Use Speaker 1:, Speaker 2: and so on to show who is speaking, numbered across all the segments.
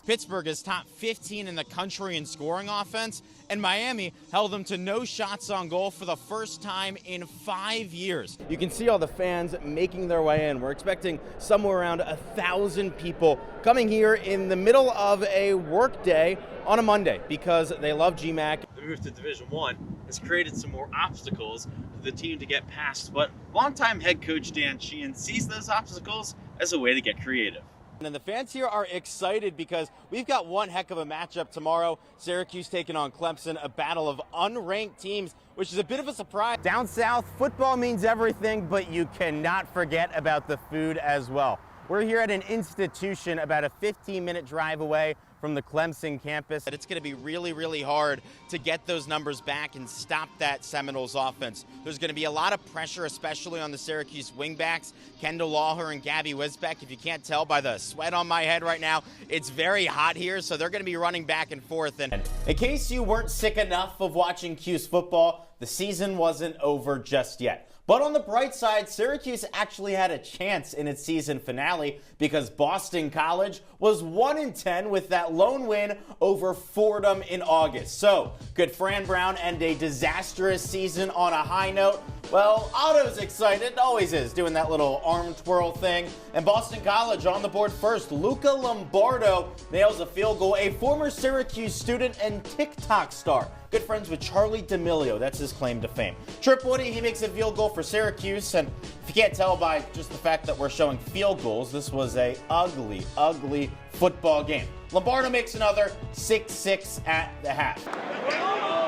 Speaker 1: Pittsburgh is top 15 in the country in scoring offense, and Miami held them to no shots on goal for the first time in 5 years. You can see all the fans making their way in. We're expecting somewhere around 1,000 people coming here in the middle of a work day on a Monday because they love GMAC.
Speaker 2: The move to Division I has created some more obstacles for the team to get past, but longtime head coach Dan Sheehan sees those obstacles as a way to get creative.
Speaker 1: And the fans here are excited because we've got one heck of a matchup tomorrow. Syracuse taking on Clemson, a battle of unranked teams, which is a bit of a surprise. Down south, football means everything, but you cannot forget about the food as well. We're here at an institution about a 15-minute drive away from the Clemson campus. It's going to be really, really hard to get those numbers back and stop that Seminoles offense. There's going to be a lot of pressure, especially on the Syracuse wingbacks, Kendall Lawher and Gabby Wisbeck. If you can't tell by the sweat on my head right now, it's very hot here, so they're going to be running back and forth. And in case you weren't sick enough of watching Cuse football, the season wasn't over just yet. But on the bright side, Syracuse actually had a chance in its season finale because Boston College was 1-10 with that lone win over Fordham in August. So, could Fran Brown end a disastrous season on a high note? Well, Otto's excited, always is, doing that little arm twirl thing. And Boston College on the board first. Luca Lombardo nails a field goal, a former Syracuse student and TikTok star. Good friends with Charlie D'Amelio, that's his claim to fame. Trip Woody, he makes a field goal for Syracuse, and if you can't tell by just the fact that we're showing field goals, this was a ugly, ugly football game. Lombardo makes another 6-6 at the half.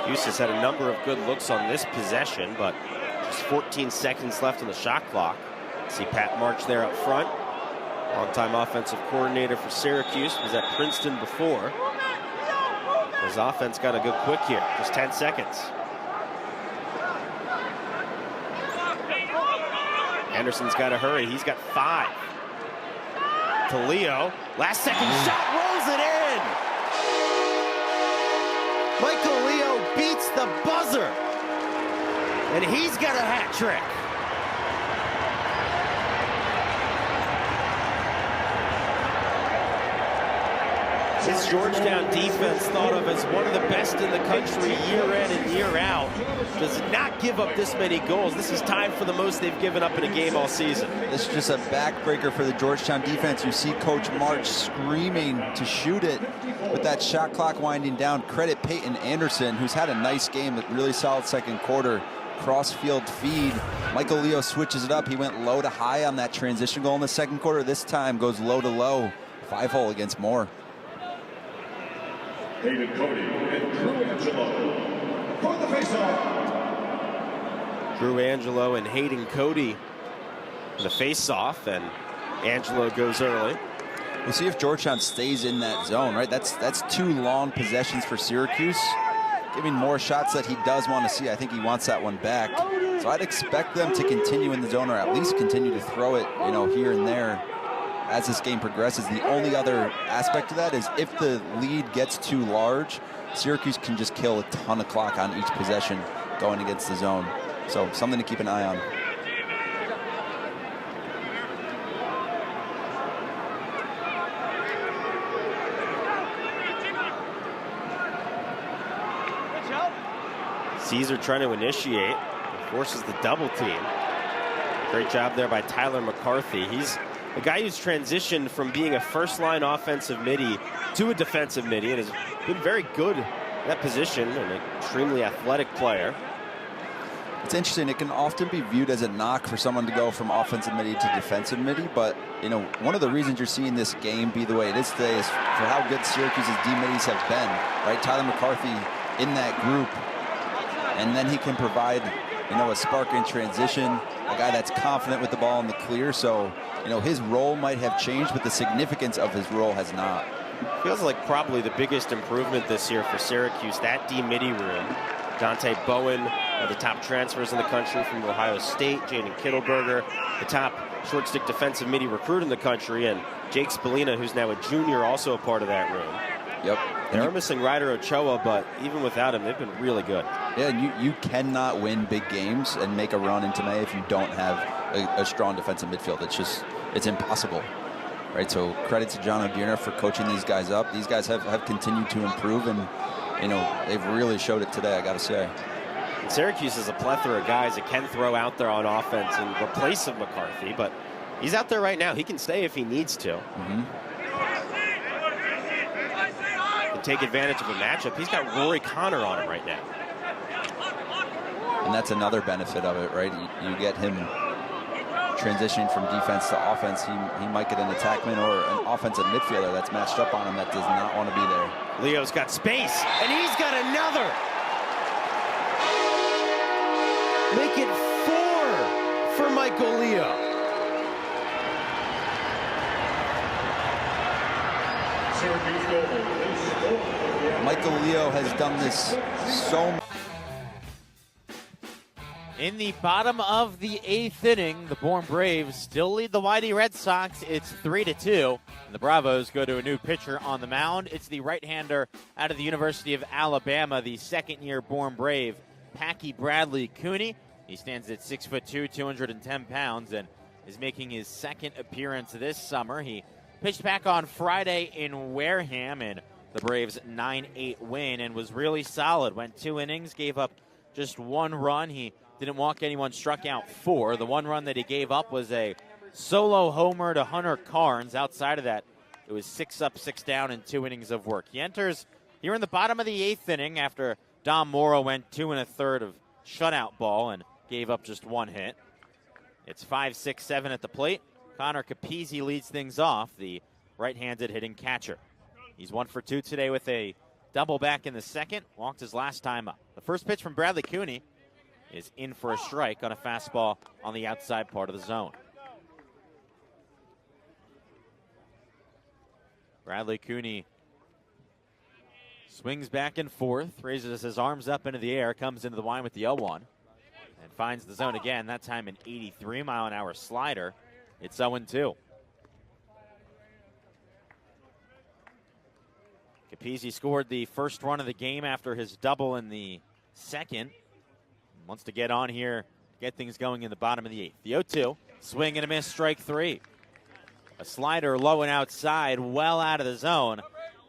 Speaker 3: Cuse has had a number of good looks on this possession, but just 14 seconds left on the shot clock. See Pat March there up front. Longtime offensive coordinator for Syracuse, was at Princeton before. His offense got a good quick here, just 10 seconds. Anderson's got to hurry, he's got 5. To Leo, last second shot, rolls it in! Michael Leo beats the buzzer, and he's got a hat trick. This Georgetown defense, thought of as one of the best in the country year in and year out, does not give up this many goals. This is tied for the most they've given up in a game all season.
Speaker 4: This is just a backbreaker for the Georgetown defense. You see Coach March screaming to shoot it with that shot clock winding down. Credit Peyton Anderson, who's had a nice game, a really solid second quarter. Cross-field feed. Michael Leo switches it up. He went low to high on that transition goal in the second quarter. This time goes low to low. 5-hole against Moore.
Speaker 5: Hayden Cody and Drew Angelo for the faceoff.
Speaker 3: Drew Angelo and Hayden Cody in the face-off, and Angelo goes early.
Speaker 4: We'll see if Georgetown stays in that zone, right? That's 2 long possessions for Syracuse, giving more shots that he does want to see. I think he wants that one back. So I'd expect them to continue in the zone, or at least continue to throw it, you know, here and there as this game progresses. The only other aspect of that is if the lead gets too large, Syracuse can just kill a ton of clock on each possession going against the zone. So something to keep an eye on.
Speaker 3: Caesar trying to initiate, forces the double team. Great job there by Tyler McCarthy. He's a guy who's transitioned from being a first-line offensive midi to a defensive midi and has been very good at that position, an extremely athletic player.
Speaker 4: It's interesting, it can often be viewed as a knock for someone to go from offensive midi to defensive midi, but you know, one of the reasons you're seeing this game be the way it is today is for how good Syracuse's D-middies have been, right? Tyler McCarthy in that group, and then he can provide, you know, a spark in transition, a guy that's confident with the ball in the clear. So, you know, his role might have changed, but the significance of his role has not.
Speaker 3: Feels like probably the biggest improvement this year for Syracuse, that D-midi room. Dante Bowen, one of the top transfers in the country from Ohio State. Jaden Kittelberger, the top short stick defensive midi recruit in the country. And Jake Spallina, who's now a junior, also a part of that room.
Speaker 4: Yep.
Speaker 3: They are missing Ryder Ochoa, but even without him, they've been really good.
Speaker 4: Yeah, and you cannot win big games and make a run into May if you don't have a strong defensive midfield. It's impossible. right? So credit to John O'Dearna for coaching these guys up. These guys have continued to improve, and they've really showed it today, I got to say.
Speaker 3: Syracuse has a plethora of guys that can throw out there on offense in replace of McCarthy, but he's out there right now. He can stay if he needs to. And take advantage of a matchup. He's got Rory Connor on him right now.
Speaker 4: And that's another benefit of it, right? You get him transitioning from defense to offense. He might get an attackman or an offensive midfielder that's matched up on him that does not want to be there.
Speaker 3: Leo's got space, and he's got another. Make it 4 for Michael Leo.
Speaker 4: Michael Leo has done this so much.
Speaker 6: In the bottom of the 8th inning, the Bourne Braves still lead the Whitey Red Sox. It's 3-2. And the Bravos go to a new pitcher on the mound. It's the right-hander out of the University of Alabama, the second-year Bourne Brave, Packy Bradley Cooney. He stands at 6'2", 210 pounds, and is making his second appearance this summer. He pitched back on Friday in Wareham in the Braves' 9-8 win and was really solid. Went 2 innings, gave up just 1 run. He didn't walk anyone, struck out 4. The 1 run that he gave up was a solo homer to Hunter Carnes. Outside of that, it was 6 up, 6 down in 2 innings of work. He enters here in the bottom of the 8th inning after Dom Morrow went 2 1/3 of shutout ball and gave up just 1 hit. It's 5-6-7 at the plate. Connor Capizzi leads things off, the right-handed hitting catcher. He's 1 for 2 today with a double back in the second. Walked his last time up. The first pitch from Bradley Cooney is in for a strike on a fastball on the outside part of the zone. Bradley Cooney swings back and forth, raises his arms up into the air, comes into the line with the 0-1, and finds the zone again, that time an 83-mile-an-hour slider. It's 0-2. Capizzi scored the first run of the game after his double in the second. Wants to get on here, get things going in the bottom of the 8th. The 0-2, swing and a miss, strike 3. A slider low and outside, well out of the zone.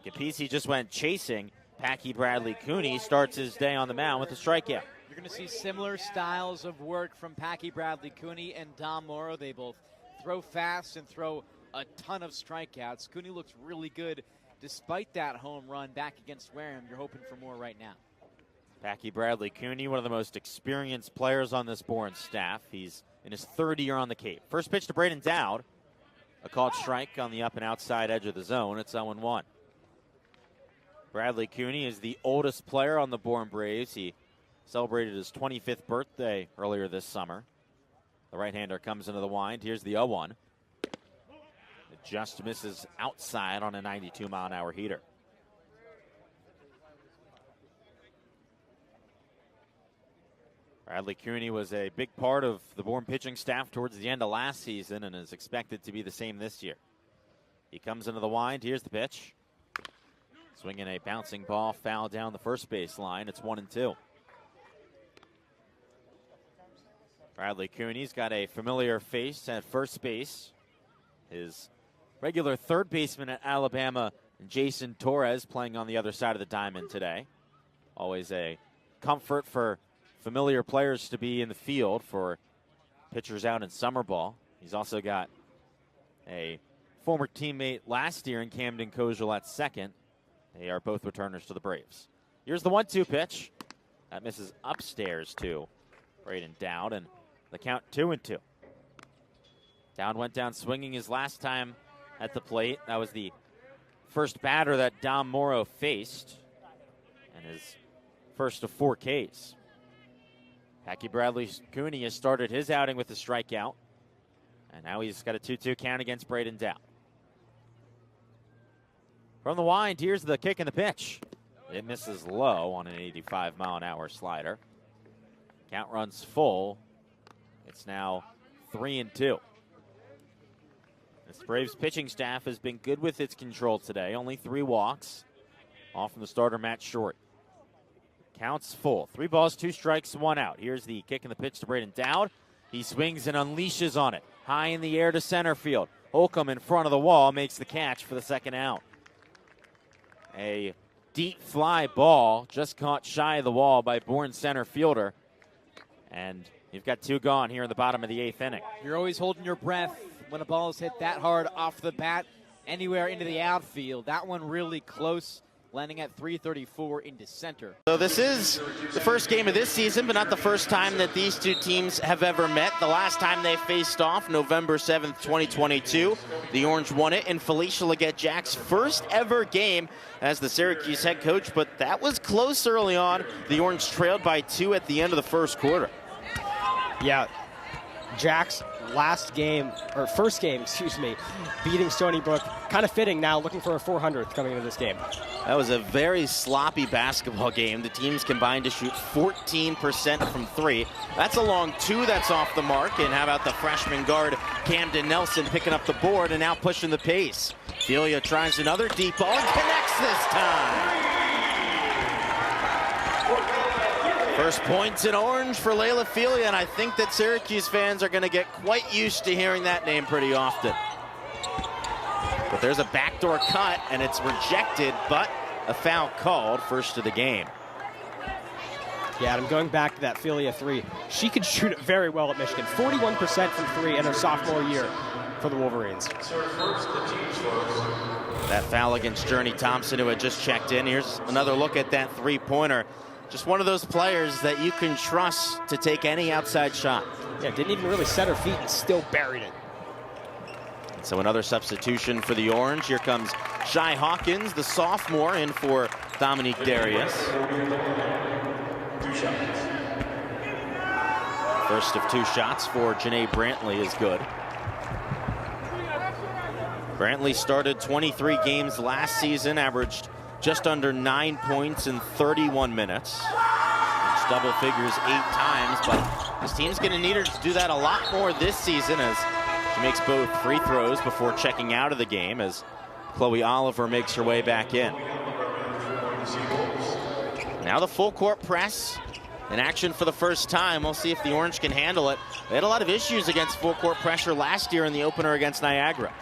Speaker 6: Capizzi just went chasing. Packy Bradley Cooney starts his day on the mound with a strikeout.
Speaker 7: You're going to see similar styles of work from Packy Bradley Cooney and Dom Morrow. They both throw fast and throw a ton of strikeouts. Cooney looks really good despite that home run back against Wareham. You're hoping for more right now.
Speaker 6: Packy Bradley Cooney, one of the most experienced players on this Bourne staff. He's in his 3rd year on the Cape. First pitch to Braden Dowd. A called strike on the up and outside edge of the zone. It's 0-1. Bradley Cooney is the oldest player on the Bourne Braves. He celebrated his 25th birthday earlier this summer. The right-hander comes into the wind. Here's the 0-1. It just misses outside on a 92-mile-an-hour heater. Bradley Cooney was a big part of the Bourne pitching staff towards the end of last season and is expected to be the same this year. He comes into the wind. Here's the pitch. Swinging a bouncing ball, foul down the first base line. It's 1-2. Bradley Cooney's got a familiar face at first base. His regular third baseman at Alabama, Jason Torres, playing on the other side of the diamond today. Always a comfort for familiar players to be in the field for pitchers out in summer ball. He's also got a former teammate last year in Camden Kozel at second. They are both returners to the Braves. Here's the 1-2 pitch. That misses upstairs to Braden Dowd, and the count 2-2. Dowd went down swinging his last time at the plate. That was the first batter that Dom Morrow faced, and his first of 4 Ks. Packy Bradley Cooney has started his outing with a strikeout, and now he's got a 2-2 count against Braden Dowd. From the wind, here's the kick and the pitch. It misses low on an 85-mile-an-hour slider. Count runs full. It's now 3-2. This Braves pitching staff has been good with its control today. Only 3 walks, all from the starter Matt Short. Counts full. 3 balls, 2 strikes, 1 out. Here's the kick and the pitch to Braden Dowd. He swings and unleashes on it. High in the air to center field. Holcomb in front of the wall makes the catch for the second out. A deep fly ball just caught shy of the wall by Bourne center fielder. And you've got 2 gone here in the bottom of the 8th inning.
Speaker 7: You're always holding your breath when a ball is hit that hard off the bat, anywhere into the outfield. That one really close, landing at 334 into center.
Speaker 6: So this is the first game of this season, but not the first time that these two teams have ever met. The last time they faced off, November 7th, 2022, the Orange won it in Felicia Leggett-Jack's first ever game as the Syracuse head coach, but that was close early on. The Orange trailed by 2 at the end of the first quarter.
Speaker 8: Yeah, Jack's first game, beating Stony Brook. Kind of fitting now, looking for a 400th coming into this game.
Speaker 6: That was a very sloppy basketball game. The teams combined to shoot 14% from 3. That's a long 2 that's off the mark. And how about the freshman guard, Camden Nelson, picking up the board and now pushing the pace. Delia tries another deep ball and connects this time. First points in Orange for Layla Felia, and I think that Syracuse fans are going to get quite used to hearing that name pretty often. But there's a backdoor cut, and it's rejected, but a foul called, first of the game.
Speaker 8: Yeah, and I'm going back to that Felia 3. She could shoot it very well at Michigan. 41% from 3 in her sophomore year for the Wolverines.
Speaker 6: That foul against Journey Thompson, who had just checked in. Here's another look at that three-pointer. Just one of those players that you can trust to take any outside shot.
Speaker 8: Yeah, didn't even really set her feet and still buried it.
Speaker 6: So another substitution for the Orange. Here comes Shy Hawkins, the sophomore, in for Dominique Darius. First of 2 shots for Janae Brantley is good. Brantley started 23 games last season, averaged just under 9 points in 31 minutes. It's double figures 8 times, but this team's going to need her to do that a lot more this season as she makes both free throws before checking out of the game as Chloe Oliver makes her way back in. Now the full court press in action for the first time. We'll see if the Orange can handle it. They had a lot of issues against full court pressure last year in the opener against Niagara.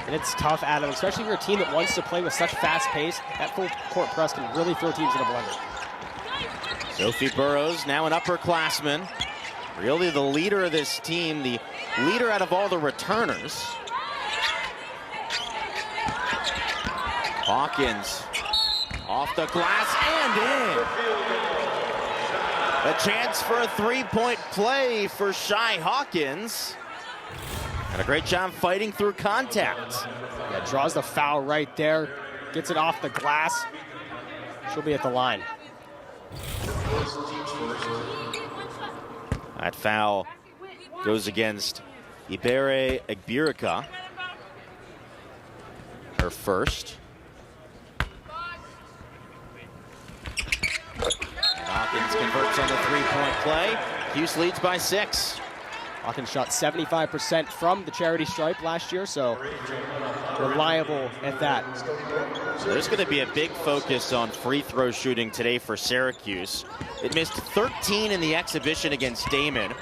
Speaker 8: And it's tough, Adam, especially if you're a team that wants to play with such fast pace. That full court press can really throw teams in a blender.
Speaker 6: Sophie Burrows, now an upperclassman. Really the leader of this team, the leader out of all the returners. Hawkins off the glass and in. A chance for a 3-point play for Shy Hawkins. And a great job fighting through contact.
Speaker 8: Yeah, draws the foul right there. Gets it off the glass. She'll be at the line.
Speaker 6: That foul goes against Ibere Egbirika. Her first. And Hawkins converts on the 3-point play. Hughes leads by 6.
Speaker 8: Hawkins shot 75% from the charity stripe last year, so reliable at that.
Speaker 6: So there's going to be a big focus on free throw shooting today for Syracuse. It missed 13 in the exhibition against Damon.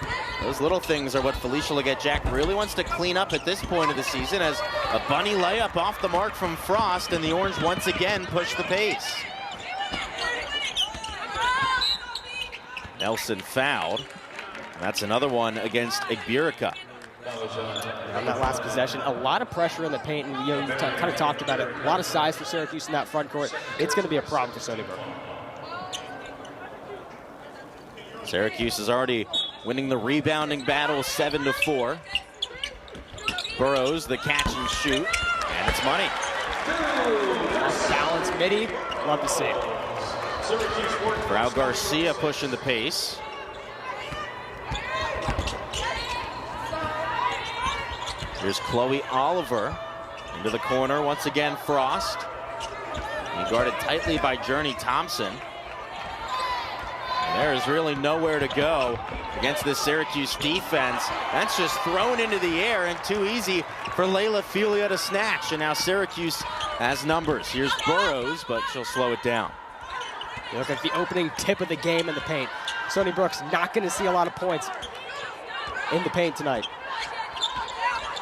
Speaker 6: Those little things are what Felicia Leggett-Jack really wants to clean up at this point of the season, as a bunny layup off the mark from Frost, and the Orange once again push the pace. Nelson fouled. That's another one against Egbirika.
Speaker 8: On that last possession, a lot of pressure in the paint, and you kind of talked about it. A lot of size for Syracuse in that front court. It's going to be a problem for Stony Brook.
Speaker 6: Syracuse is already winning the rebounding battle 7-4. Burrows, the catch and shoot, and it's money.
Speaker 8: Balance midi, love to see it.
Speaker 6: Frau Garcia pushing the pace. Here's Chloe Oliver into the corner. Once again, Frost. He guarded tightly by Journey Thompson. And there is really nowhere to go against this Syracuse defense. That's just thrown into the air and too easy for Layla Felia to snatch. And now Syracuse has numbers. Here's Burrows, but she'll slow it down.
Speaker 8: You look at the opening tip of the game in the paint. Stony Brook's not going to see a lot of points in the paint tonight.